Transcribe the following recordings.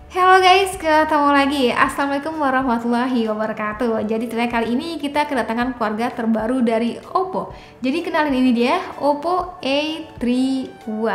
Halo guys, ketemu lagi. Assalamualaikum warahmatullahi wabarakatuh. Jadi ternyata kali ini kita kedatangan keluarga terbaru dari Oppo. Jadi kenalin, ini dia Oppo A31.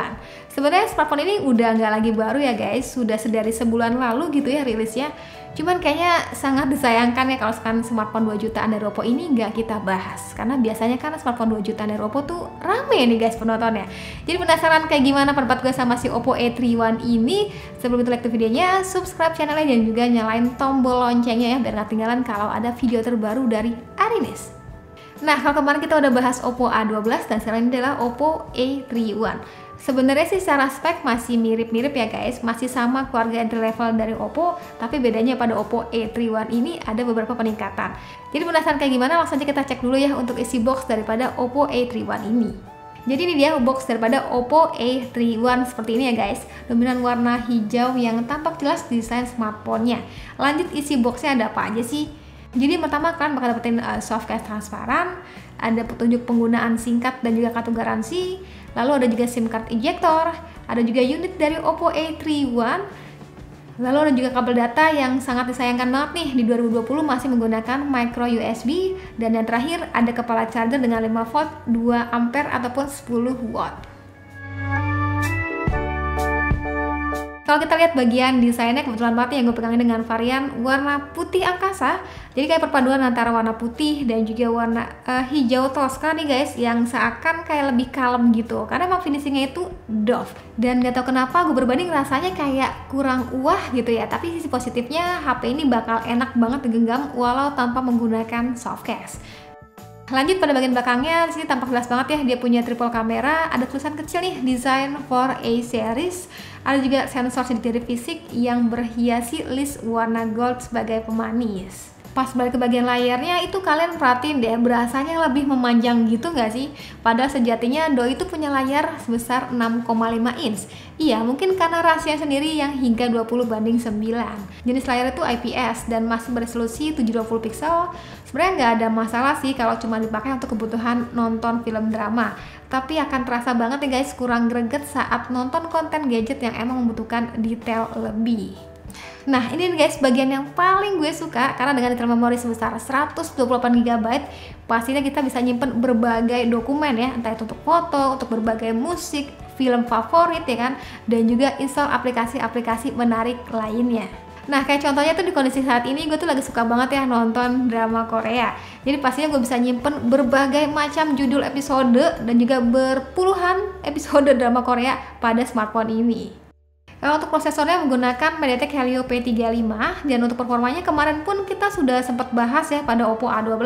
Sebenarnya smartphone ini udah nggak lagi baru ya guys, sudah dari sebulan lalu gitu ya rilisnya. Cuman kayaknya sangat disayangkan ya kalau sekarang smartphone 2 jutaan dari Oppo ini nggak kita bahas. Karena biasanya kan smartphone 2 jutaan dari Oppo tuh rame nih guys penontonnya. Jadi penasaran kayak gimana pendapat gue sama si Oppo A31 ini? Sebelum itu like videonya, subscribe channelnya dan juga nyalain tombol loncengnya ya biar nggak ketinggalan kalau ada video terbaru dari Arinis. Nah, kalau kemarin kita udah bahas Oppo A12 dan sekarang ini adalah Oppo A31. Sebenarnya sih secara spek masih mirip-mirip ya guys, masih sama keluarga entry level dari Oppo, tapi bedanya pada Oppo A31 ini ada beberapa peningkatan. Jadi penasaran kayak gimana? Langsung aja kita cek dulu ya untuk isi box daripada Oppo A31 ini. Jadi ini dia box daripada Oppo A31 seperti ini ya guys. Dominan warna hijau yang tampak jelas desain smartphone-nya. Lanjut isi boxnya ada apa aja sih? Jadi pertama kalian bakal dapetin soft case transparan, ada petunjuk penggunaan singkat dan juga kartu garansi, lalu ada juga SIM card ejector, ada juga unit dari Oppo A31, lalu ada juga kabel data yang sangat disayangkan banget nih di 2020 masih menggunakan micro USB, dan yang terakhir ada kepala charger dengan 5 volt, 2 ampere ataupun 10 watt. Kalau kita lihat bagian desainnya, kebetulan banget yang gue pegangin dengan varian warna putih angkasa. Jadi kayak perpaduan antara warna putih dan juga warna hijau toska nih guys, yang seakan kayak lebih kalem gitu. Karena emang finishingnya itu doff. Dan gak tau kenapa gue berbanding rasanya kayak kurang wah gitu ya. Tapi sisi positifnya HP ini bakal enak banget digenggam walau tanpa menggunakan soft case. Lanjut pada bagian belakangnya, disini tampak jelas banget ya dia punya triple kamera, ada tulisan kecil nih design for A series, ada juga sensor sidik fisik yang berhiasi list warna gold sebagai pemanis. Pas balik ke bagian layarnya itu kalian perhatiin deh, berasanya lebih memanjang gitu nggak sih? Padahal sejatinya doi itu punya layar sebesar 6,5 inch. Iya, mungkin karena rasio sendiri yang hingga 20:9. Jenis layar itu IPS dan masih beresolusi 720 pixel. Sebenarnya nggak ada masalah sih kalau cuma dipakai untuk kebutuhan nonton film drama. Tapi akan terasa banget nih guys, kurang greget saat nonton konten gadget yang emang membutuhkan detail lebih. Nah ini nih guys bagian yang paling gue suka, karena dengan detail memori sebesar 128 GB pastinya kita bisa nyimpen berbagai dokumen ya, entah itu untuk foto, untuk berbagai musik, film favorit ya kan, dan juga install aplikasi-aplikasi menarik lainnya. Nah kayak contohnya tuh di kondisi saat ini gue tuh lagi suka banget ya nonton drama Korea. Jadi pastinya gue bisa nyimpen berbagai macam judul episode dan juga berpuluhan episode drama Korea pada smartphone ini. Kalau untuk prosesornya menggunakan MediaTek Helio P35, dan untuk performanya kemarin pun kita sudah sempat bahas ya pada Oppo A12.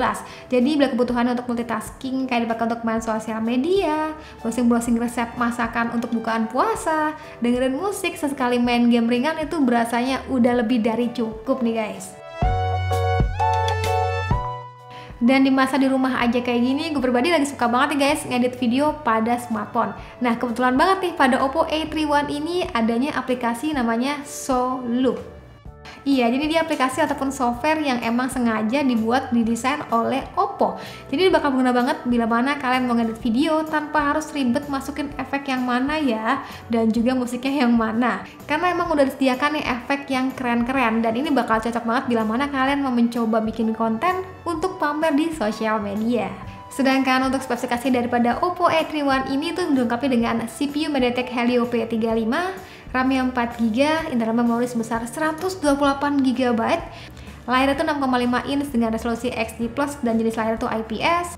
Jadi bila kebutuhannya untuk multitasking kayak dipakai untuk main sosial media, browsing resep masakan untuk bukaan puasa, dengerin musik, sesekali main game ringan, itu berasanya udah lebih dari cukup nih guys. Dan di masa di rumah aja kayak gini, gue pribadi lagi suka banget nih guys ngedit video pada smartphone. Nah kebetulan banget nih pada Oppo A31 ini adanya aplikasi namanya Soloop. Iya, jadi dia aplikasi ataupun software yang emang sengaja didesain oleh Oppo. Jadi bakal berguna banget bila mana kalian mau ngedit video tanpa harus ribet masukin efek yang mana ya, dan juga musiknya yang mana. Karena emang udah disediakan nih efek yang keren-keren, dan ini bakal cocok banget bila mana kalian mau mencoba bikin konten untuk pamer di sosial media. Sedangkan untuk spesifikasi daripada Oppo A31 ini tuh dilengkapi dengan CPU MediaTek Helio P35, RAM-nya 4GB, internal memori sebesar 128GB, layar itu 6,5 inch dengan resolusi XD+, dan jenis layar itu IPS.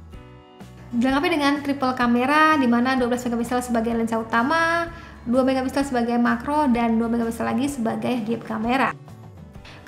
Dilengkapi dengan triple kamera, di mana 12 MP sebagai lensa utama, 2 MP sebagai makro, dan 2 MP lagi sebagai deep kamera.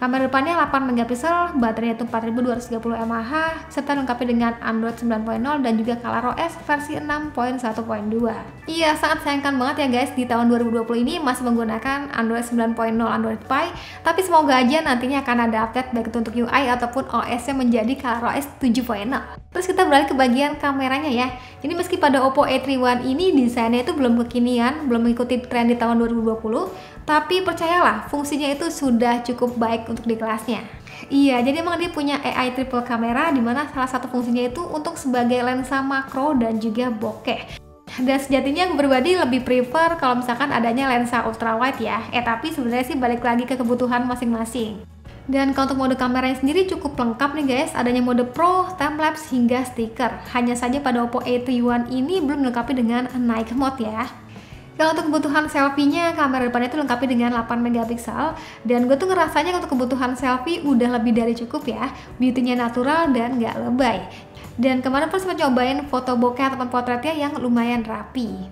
Kamera depannya 8 MP, baterainya itu 4230 mAh, serta dilengkapi dengan Android 9.0 dan juga ColorOS versi 6.1.2. Iya, sangat sayangkan banget ya guys, di tahun 2020 ini masih menggunakan Android 9.0 Android Pie, tapi semoga aja nantinya akan ada update baik itu untuk UI ataupun OS-nya menjadi ColorOS 7.0. Terus kita beralih ke bagian kameranya ya. Jadi meski pada Oppo A31 ini desainnya itu belum kekinian, belum mengikuti tren di tahun 2020, tapi percayalah fungsinya itu sudah cukup baik untuk di kelasnya. Iya, jadi emang dia punya AI triple kamera, dimana salah satu fungsinya itu untuk sebagai lensa makro dan juga bokeh. Dan sejatinya gue pribadi lebih prefer kalau misalkan adanya lensa ultrawide ya. Tapi sebenarnya sih balik lagi ke kebutuhan masing-masing. Dan kalau untuk mode kameranya sendiri cukup lengkap nih guys, adanya mode Pro, Timelapse hingga stiker. Hanya saja pada Oppo A3 One ini belum dilengkapi dengan night mode ya. Kalau untuk kebutuhan selfie-nya, kamera depannya itu lengkapi dengan 8 megapiksel. Dan gue tuh ngerasanya untuk kebutuhan selfie udah lebih dari cukup ya. Beauty-nya natural dan nggak lebay. Dan kemarin pun sempat cobain foto bokeh ataupun potretnya yang lumayan rapi.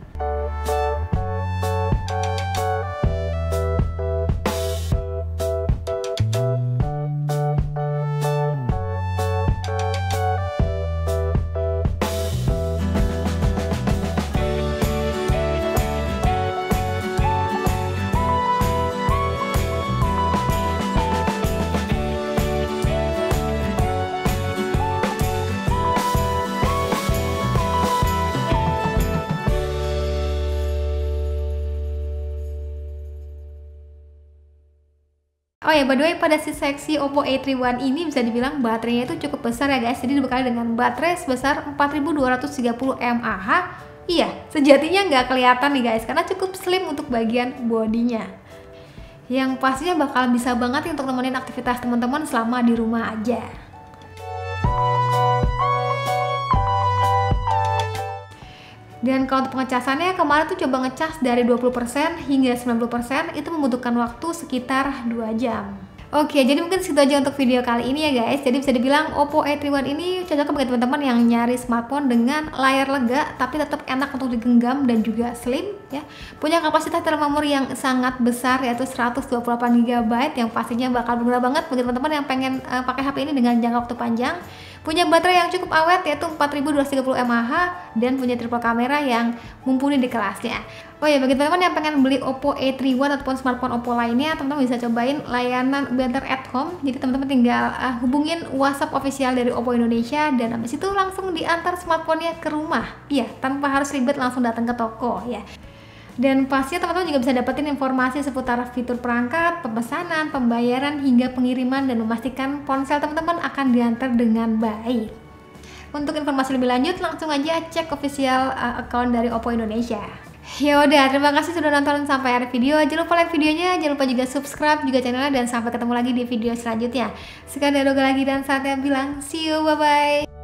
Oh ya, by the way, pada si seksi Oppo A3 One ini bisa dibilang baterainya itu cukup besar ya guys. Jadi dibekali dengan baterai sebesar 4230 mAh. Iya, sejatinya nggak kelihatan nih guys, karena cukup slim untuk bagian bodinya. Yang pastinya bakal bisa banget untuk nemenin aktivitas teman-teman selama di rumah aja. Dan kalau untuk pengecasannya, kemarin tuh coba ngecas dari 20% hingga 90%, itu membutuhkan waktu sekitar 2 jam. Oke, jadi mungkin segitu aja untuk video kali ini ya guys. Jadi bisa dibilang Oppo A3 One ini cocok bagi teman-teman yang nyari smartphone dengan layar lega tapi tetap enak untuk digenggam dan juga slim ya. Punya kapasitas dalam memori yang sangat besar yaitu 128 GB yang pastinya bakal berguna banget bagi teman-teman yang pengen pakai HP ini dengan jangka waktu panjang. Punya baterai yang cukup awet yaitu 4230 mAh dan punya triple kamera yang mumpuni di kelasnya. Oh ya, bagi teman-teman yang pengen beli Oppo A3 One ataupun smartphone Oppo lainnya, teman-teman bisa cobain layanan Better at Home. Jadi teman-teman tinggal hubungin WhatsApp official dari Oppo Indonesia dan habis itu langsung diantar smartphone-nya ke rumah. Iya, tanpa harus ribet langsung datang ke toko ya. Dan pastinya teman-teman juga bisa dapetin informasi seputar fitur perangkat, pemesanan, pembayaran, hingga pengiriman dan memastikan ponsel teman-teman akan diantar dengan baik. Untuk informasi lebih lanjut langsung aja cek official account dari Oppo Indonesia. Yaudah, terima kasih sudah nonton sampai akhir video. Jangan lupa like videonya, jangan lupa juga subscribe juga channelnya, dan sampai ketemu lagi di video selanjutnya. Sekian dari Yoga lagi dan saatnya bilang see you, bye bye.